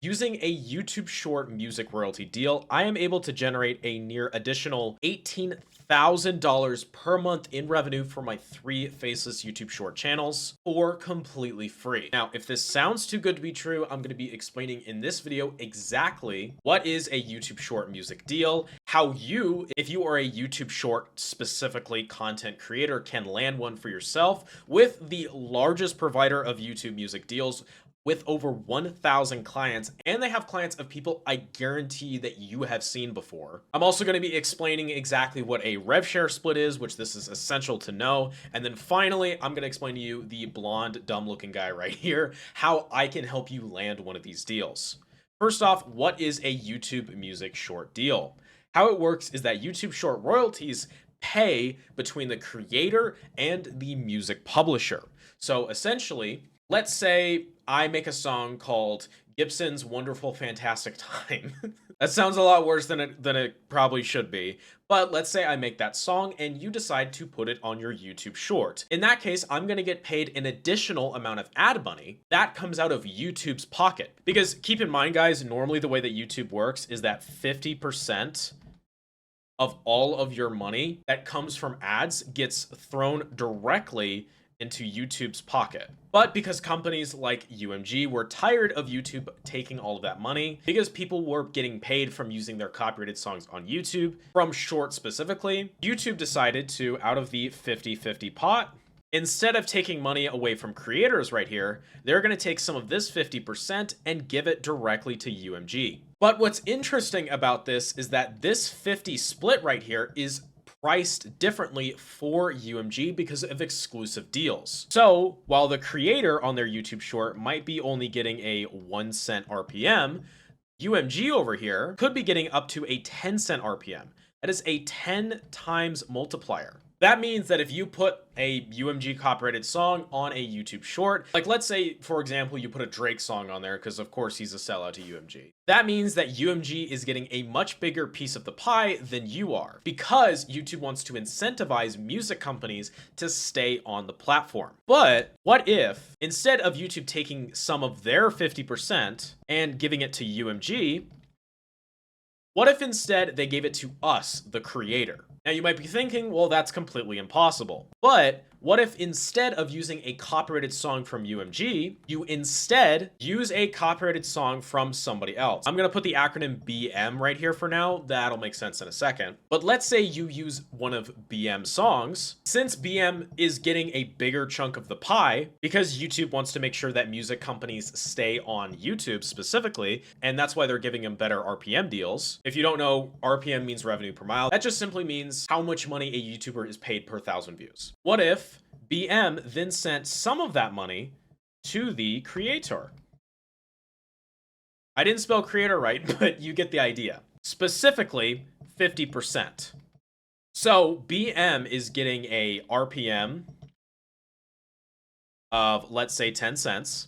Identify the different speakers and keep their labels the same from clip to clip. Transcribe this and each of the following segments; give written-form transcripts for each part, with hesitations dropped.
Speaker 1: Using a YouTube Short music royalty deal, I am able to generate a near additional $18,000 per month in revenue for my 3 faceless YouTube Short channels for completely free. Now, if this sounds too good to be true, I'm going to be explaining in this video exactly what is a YouTube Short music deal, how you, if you are a YouTube Short specifically content creator, can land one for yourself with the largest provider of YouTube music deals with over 1,000 clients, and they have clients of people I guarantee that you have seen before. I'm also going to be explaining exactly what a rev share split is, which this is essential to know. And then finally, I'm going to explain to you, the blonde, dumb looking guy right here, how I can help you land one of these deals. First off, what is a YouTube music short deal? How it works is that YouTube Short royalties pay between the creator and the music publisher. So essentially, let's say I make a song called Gibson's Wonderful Fantastic Time. That sounds a lot worse than it probably should be. But let's say I make that song and you decide to put it on your YouTube Short. In that case, I'm going to get paid an additional amount of ad money that comes out of YouTube's pocket. Because keep in mind, guys, normally the way that YouTube works is that 50% of all of your money that comes from ads gets thrown directly into YouTube's pocket. But because companies like UMG were tired of YouTube taking all of that money, because people were getting paid from using their copyrighted songs on YouTube, from Short specifically, YouTube decided to, out of the 50-50 pot, instead of taking money away from creators right here, they're going to take some of this 50% and give it directly to UMG. But what's interesting about this is that this 50 split right here is priced differently for UMG because of exclusive deals. So while the creator on their YouTube Short might be only getting a 1 cent RPM, UMG over here could be getting up to a 10 cent RPM. That is a 10 times multiplier. That means that if you put a UMG copyrighted song on a YouTube Short, like let's say, for example, you put a Drake song on there, because of course he's a sellout to UMG. That means that UMG is getting a much bigger piece of the pie than you are, because YouTube wants to incentivize music companies to stay on the platform. But what if, instead of YouTube taking some of their 50% and giving it to UMG, what if instead they gave it to us, the creator? Now you might be thinking, well, that's completely impossible. But what if instead of using a copyrighted song from UMG, you instead use a copyrighted song from somebody else? I'm going to put the acronym BM right here for now. That'll make sense in a second. But let's say you use one of BM's songs. Since BM is getting a bigger chunk of the pie, because YouTube wants to make sure that music companies stay on YouTube specifically, and that's why they're giving them better RPM deals. If you don't know, RPM means revenue per mile. That just simply means how much money a YouTuber is paid per 1,000 views. What if BM then sent some of that money to the creator? I didn't spell creator right, but you get the idea. Specifically, 50%. So BM is getting a RPM of, let's say, 10 cents.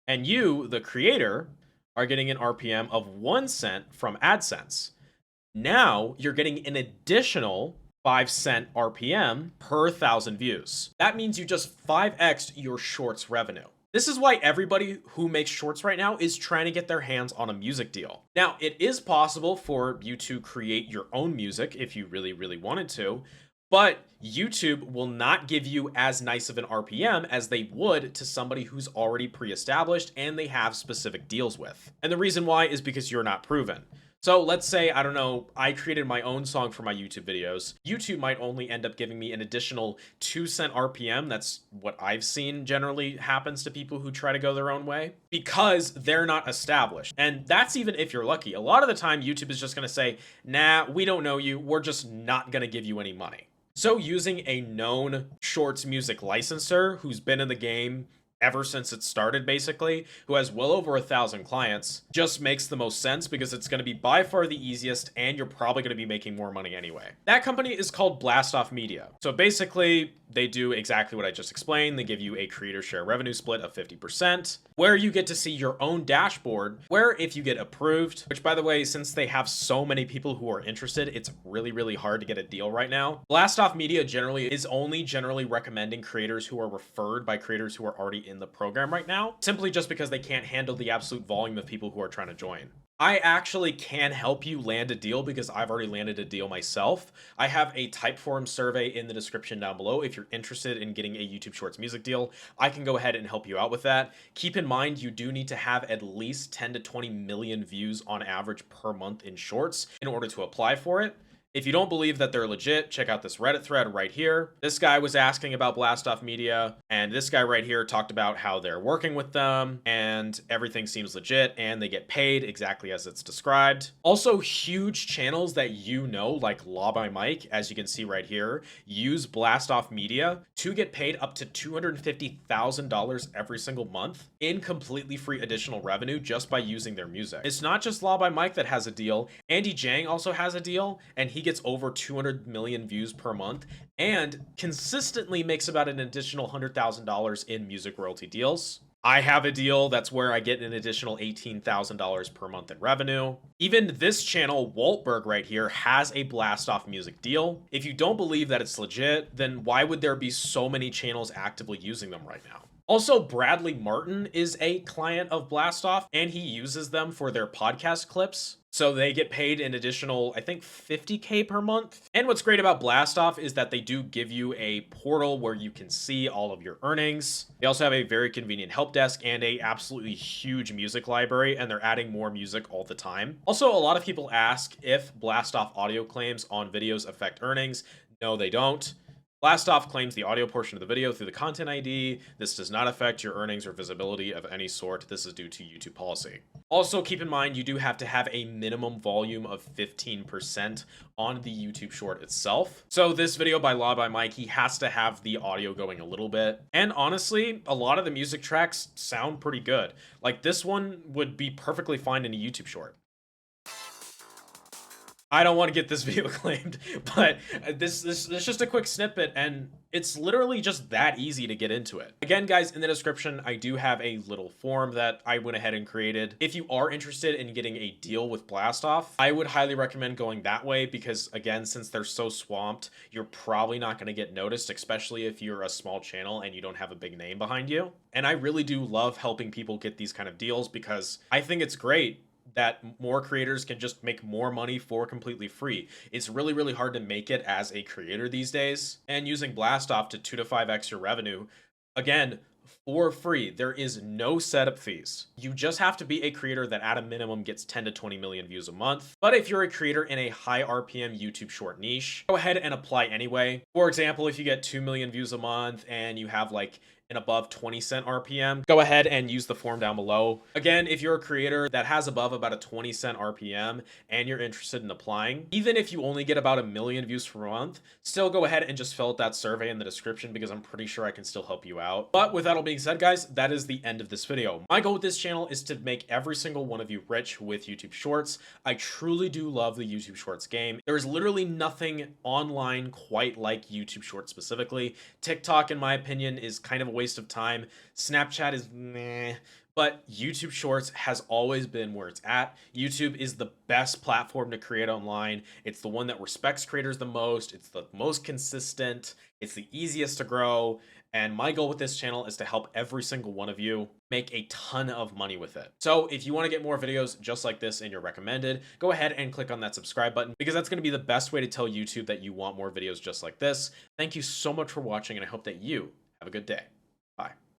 Speaker 1: And you, the creator, are getting an RPM of 1 cent from AdSense. Now you're getting an additional 5 cent RPM per 1,000 views. That means you just 5x'd your Shorts revenue. This is why everybody who makes Shorts right now is trying to get their hands on a music deal. Now, it is possible for you to create your own music if you really, really wanted to, but YouTube will not give you as nice of an RPM as they would to somebody who's already pre-established and they have specific deals with. And the reason why is because you're not proven. So let's say, I don't know, I created my own song for my YouTube videos. YouTube might only end up giving me an additional 2 cent RPM. That's what I've seen generally happens to people who try to go their own way, because they're not established. And that's even if you're lucky. A lot of the time, YouTube is just going to say, nah, we don't know you. We're just not going to give you any money. So using a known Shorts music licensor who's been in the game ever since it started, basically, who has well over 1,000 clients, just makes the most sense because it's going to be by far the easiest and you're probably going to be making more money anyway. That company is called Blast Off Media. So basically, they do exactly what I just explained. They give you a creator share revenue split of 50%, where you get to see your own dashboard, where if you get approved, which by the way, since they have so many people who are interested, it's really hard to get a deal right now. Blast Off Media generally is only generally recommending creators who are referred by creators who are already in the program right now, simply just because they can't handle the absolute volume of people who are trying to join. I actually can help you land a deal because I've already landed a deal myself. I have a Typeform survey in the description down below. If you're interested in getting a YouTube Shorts music deal, I can go ahead and help you out with that. Keep in mind, you do need to have at least 10 to 20 million views on average per month in Shorts in order to apply for it. If you don't believe that they're legit, check out this Reddit thread right here. This guy was asking about Blast Off Media, and this guy right here talked about how they're working with them, and everything seems legit, and they get paid exactly as it's described. Also, huge channels that you know, like Law by Mike, as you can see right here, use Blast Off Media to get paid up to $250,000 every single month in completely free additional revenue just by using their music. It's not just Law by Mike that has a deal. Andy Jiang also has a deal, and he gets over 200 million views per month and consistently makes about an additional $100,000 in music royalty deals. I have a deal that's where I get an additional $18,000 per month in revenue. Even this channel, Waltberg right here, has a Blast Off Music deal. If you don't believe that it's legit, then why would there be so many channels actively using them right now? Also, Bradley Martin is a client of Blast Off, and he uses them for their podcast clips. So they get paid an additional, I think, $50K per month. And what's great about Blast Off is that they do give you a portal where you can see all of your earnings. They also have a very convenient help desk and a absolutely huge music library, and they're adding more music all the time. Also, a lot of people ask if Blast Off audio claims on videos affect earnings. No, they don't. Blast Off claims the audio portion of the video through the content ID. This does not affect your earnings or visibility of any sort. This is due to YouTube policy. Also, keep in mind, you do have to have a minimum volume of 15% on the YouTube short itself. So this video by Law by Mike, he has to have the audio going a little bit. And honestly, a lot of the music tracks sound pretty good. Like this one would be perfectly fine in a YouTube short. I don't want to get this video claimed, but this is just a quick snippet, and it's literally just that easy to get into it. Again, guys, in the description, I do have a little form that I went ahead and created. If you are interested in getting a deal with Blast Off, I would highly recommend going that way because, again, since they're so swamped, you're probably not going to get noticed, especially if you're a small channel and you don't have a big name behind you. And I really do love helping people get these kind of deals because I think it's great that more creators can just make more money for completely free. It's really hard to make it as a creator these days, and using Blast Off to 2 to 5x your revenue, again, for free. There is no setup fees. You just have to be a creator that at a minimum gets 10 to 20 million views a month. But if you're a creator in a high RPM YouTube short niche, go ahead and apply anyway. For example, if you get 2 million views a month and you have like an above 20-cent RPM, go ahead and use the form down below. Again, if you're a creator that has above about a 20-cent RPM and you're interested in applying, even if you only get about 1 million views per month, still go ahead and just fill out that survey in the description because I'm pretty sure I can still help you out. But with that all being said, guys, that is the end of this video. My goal with this channel is to make every single one of you rich with YouTube Shorts. I truly do love the YouTube Shorts game. There's literally nothing online quite like YouTube Shorts specifically. TikTok, in my opinion, is kind of a waste of time. Snapchat is meh. But YouTube Shorts has always been where it's at. YouTube is the best platform to create online. It's the one that respects creators the most. It's the most consistent. It's the easiest to grow. And my goal with this channel is to help every single one of you make a ton of money with it. So if you want to get more videos just like this and you're recommended, go ahead and click on that subscribe button because that's going to be the best way to tell YouTube that you want more videos just like this. Thank you so much for watching, and I hope that you have a good day. Bye.